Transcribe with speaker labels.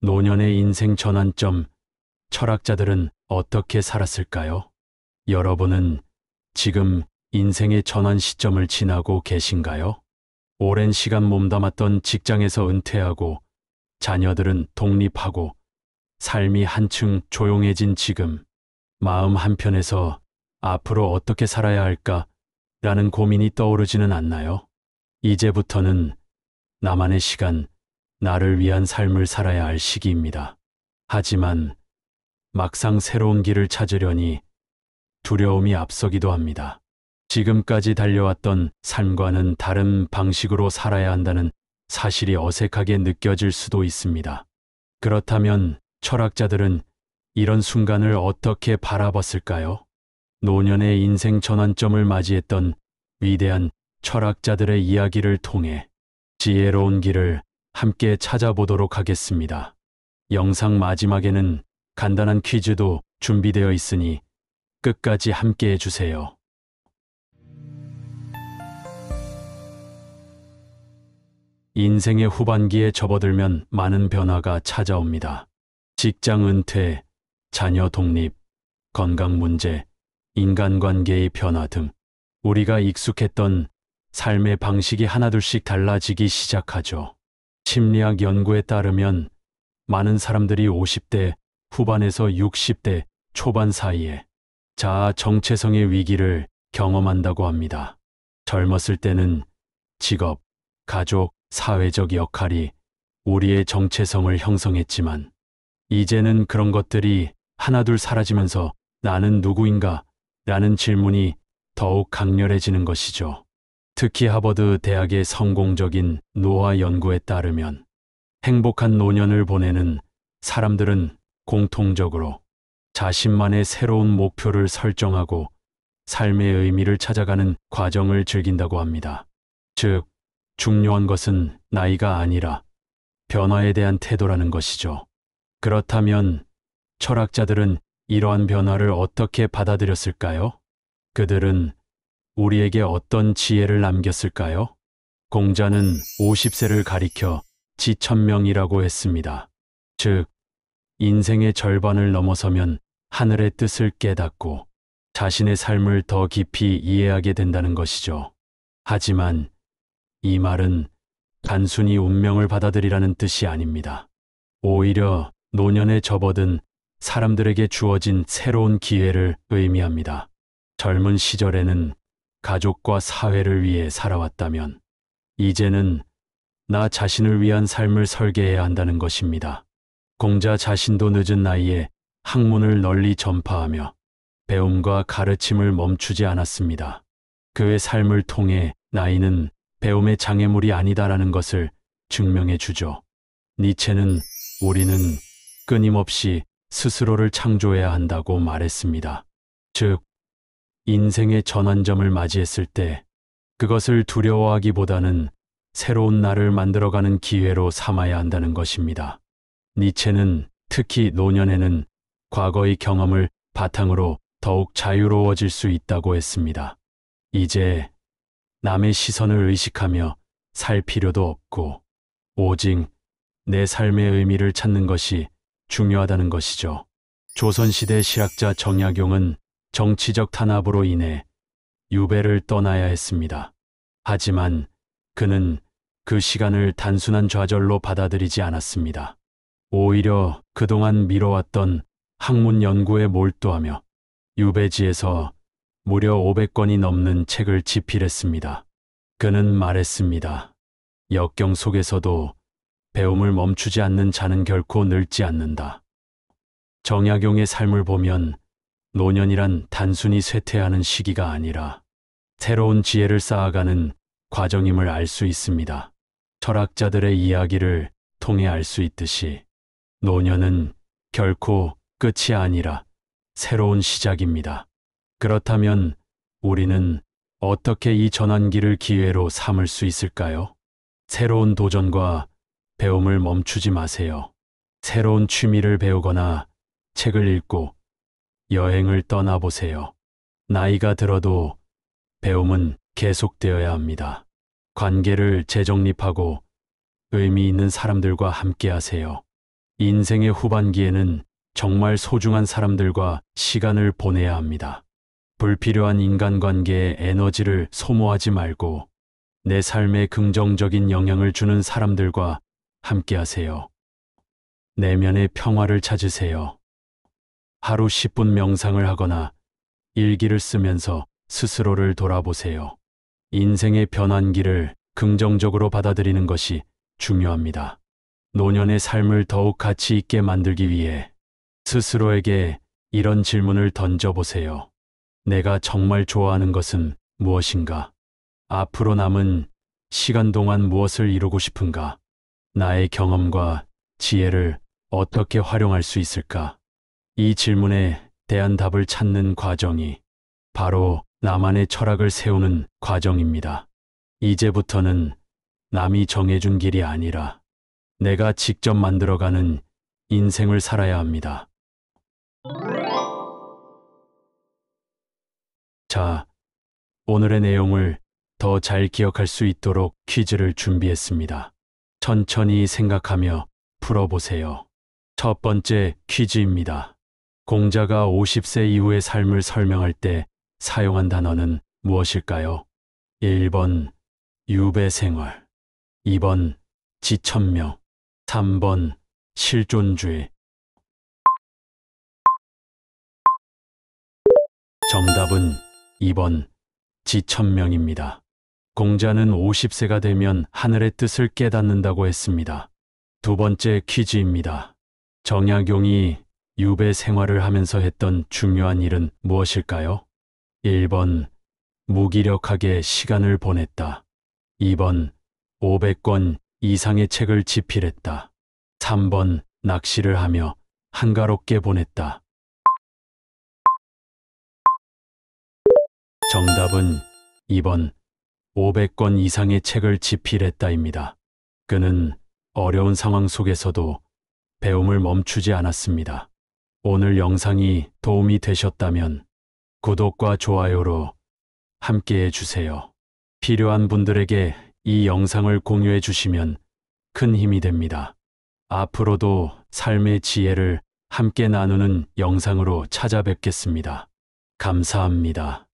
Speaker 1: 노년의 인생 전환점, 철학자들은 어떻게 살았을까요? 여러분은 지금 인생의 전환 시점을 지나고 계신가요? 오랜 시간 몸담았던 직장에서 은퇴하고 자녀들은 독립하고 삶이 한층 조용해진 지금, 마음 한편에서 앞으로 어떻게 살아야 할까라는 고민이 떠오르지는 않나요? 이제부터는 나만의 시간, 나를 위한 삶을 살아야 할 시기입니다. 하지만 막상 새로운 길을 찾으려니 두려움이 앞서기도 합니다. 지금까지 달려왔던 삶과는 다른 방식으로 살아야 한다는 사실이 어색하게 느껴질 수도 있습니다. 그렇다면 철학자들은 이런 순간을 어떻게 바라봤을까요? 노년의 인생 전환점을 맞이했던 위대한 철학자들의 이야기를 통해 지혜로운 길을 함께 찾아보도록 하겠습니다. 영상 마지막에는 간단한 퀴즈도 준비되어 있으니 끝까지 함께 해주세요. 인생의 후반기에 접어들면 많은 변화가 찾아옵니다. 직장 은퇴, 자녀 독립, 건강 문제, 인간관계의 변화 등 우리가 익숙했던 삶의 방식이 하나둘씩 달라지기 시작하죠. 심리학 연구에 따르면 많은 사람들이 50대 후반에서 60대 초반 사이에 자아 정체성의 위기를 경험한다고 합니다. 젊었을 때는 직업, 가족, 사회적 역할이 우리의 정체성을 형성했지만 이제는 그런 것들이 하나둘 사라지면서 나는 누구인가? 라는 질문이 더욱 강렬해지는 것이죠. 특히 하버드 대학의 성공적인 노화 연구에 따르면 행복한 노년을 보내는 사람들은 공통적으로 자신만의 새로운 목표를 설정하고 삶의 의미를 찾아가는 과정을 즐긴다고 합니다. 즉, 중요한 것은 나이가 아니라 변화에 대한 태도라는 것이죠. 그렇다면 철학자들은 이러한 변화를 어떻게 받아들였을까요? 그들은 우리에게 어떤 지혜를 남겼을까요? 공자는 50세를 가리켜 지천명이라고 했습니다. 즉, 인생의 절반을 넘어서면 하늘의 뜻을 깨닫고 자신의 삶을 더 깊이 이해하게 된다는 것이죠. 하지만 이 말은 단순히 운명을 받아들이라는 뜻이 아닙니다. 오히려 노년에 접어든 사람들에게 주어진 새로운 기회를 의미합니다. 젊은 시절에는 가족과 사회를 위해 살아왔다면 이제는 나 자신을 위한 삶을 설계해야 한다는 것입니다. 공자 자신도 늦은 나이에 학문을 널리 전파하며 배움과 가르침을 멈추지 않았습니다. 그의 삶을 통해 나이는 배움의 장애물이 아니다라는 것을 증명해 주죠. 니체는 우리는 끊임없이 스스로를 창조해야 한다고 말했습니다. 즉, 인생의 전환점을 맞이했을 때 그것을 두려워하기보다는 새로운 나를 만들어가는 기회로 삼아야 한다는 것입니다. 니체는 특히 노년에는 과거의 경험을 바탕으로 더욱 자유로워질 수 있다고 했습니다. 이제 남의 시선을 의식하며 살 필요도 없고 오직 내 삶의 의미를 찾는 것이 중요하다는 것이죠. 조선시대 실학자 정약용은 정치적 탄압으로 인해 유배를 떠나야 했습니다. 하지만 그는 그 시간을 단순한 좌절로 받아들이지 않았습니다. 오히려 그동안 미뤄왔던 학문 연구에 몰두하며 유배지에서 무려 500권이 넘는 책을 집필했습니다. 그는 말했습니다. 역경 속에서도 배움을 멈추지 않는 자는 결코 늙지 않는다. 정약용의 삶을 보면 노년이란 단순히 쇠퇴하는 시기가 아니라 새로운 지혜를 쌓아가는 과정임을 알 수 있습니다. 철학자들의 이야기를 통해 알 수 있듯이 노년은 결코 끝이 아니라 새로운 시작입니다. 그렇다면 우리는 어떻게 이 전환기를 기회로 삼을 수 있을까요? 새로운 도전과 배움을 멈추지 마세요. 새로운 취미를 배우거나 책을 읽고 여행을 떠나보세요. 나이가 들어도 배움은 계속되어야 합니다. 관계를 재정립하고 의미 있는 사람들과 함께 하세요. 인생의 후반기에는 정말 소중한 사람들과 시간을 보내야 합니다. 불필요한 인간관계에 에너지를 소모하지 말고 내 삶에 긍정적인 영향을 주는 사람들과 함께 하세요. 내면의 평화를 찾으세요. 하루 10분 명상을 하거나 일기를 쓰면서 스스로를 돌아보세요. 인생의 변환기를 긍정적으로 받아들이는 것이 중요합니다. 노년의 삶을 더욱 가치 있게 만들기 위해 스스로에게 이런 질문을 던져보세요. 내가 정말 좋아하는 것은 무엇인가? 앞으로 남은 시간 동안 무엇을 이루고 싶은가? 나의 경험과 지혜를 어떻게 활용할 수 있을까? 이 질문에 대한 답을 찾는 과정이 바로 나만의 철학을 세우는 과정입니다. 이제부터는 남이 정해준 길이 아니라 내가 직접 만들어가는 인생을 살아야 합니다. 자, 오늘의 내용을 더 잘 기억할 수 있도록 퀴즈를 준비했습니다. 천천히 생각하며 풀어보세요. 첫 번째 퀴즈입니다. 공자가 50세 이후의 삶을 설명할 때 사용한 단어는 무엇일까요? 1번 유배생활, 2번 지천명, 3번 실존주의. 정답은 2번 지천명입니다. 공자는 50세가 되면 하늘의 뜻을 깨닫는다고 했습니다. 두 번째 퀴즈입니다. 정약용이 유배 생활을 하면서 했던 중요한 일은 무엇일까요? 1번 무기력하게 시간을 보냈다. 2번 500권 이상의 책을 집필했다. 3번 낚시를 하며 한가롭게 보냈다. 정답은 2번 500권 이상의 책을 집필했다입니다. 그는 어려운 상황 속에서도 배움을 멈추지 않았습니다. 오늘 영상이 도움이 되셨다면 구독과 좋아요로 함께해 주세요. 필요한 분들에게 이 영상을 공유해 주시면 큰 힘이 됩니다. 앞으로도 삶의 지혜를 함께 나누는 영상으로 찾아뵙겠습니다. 감사합니다.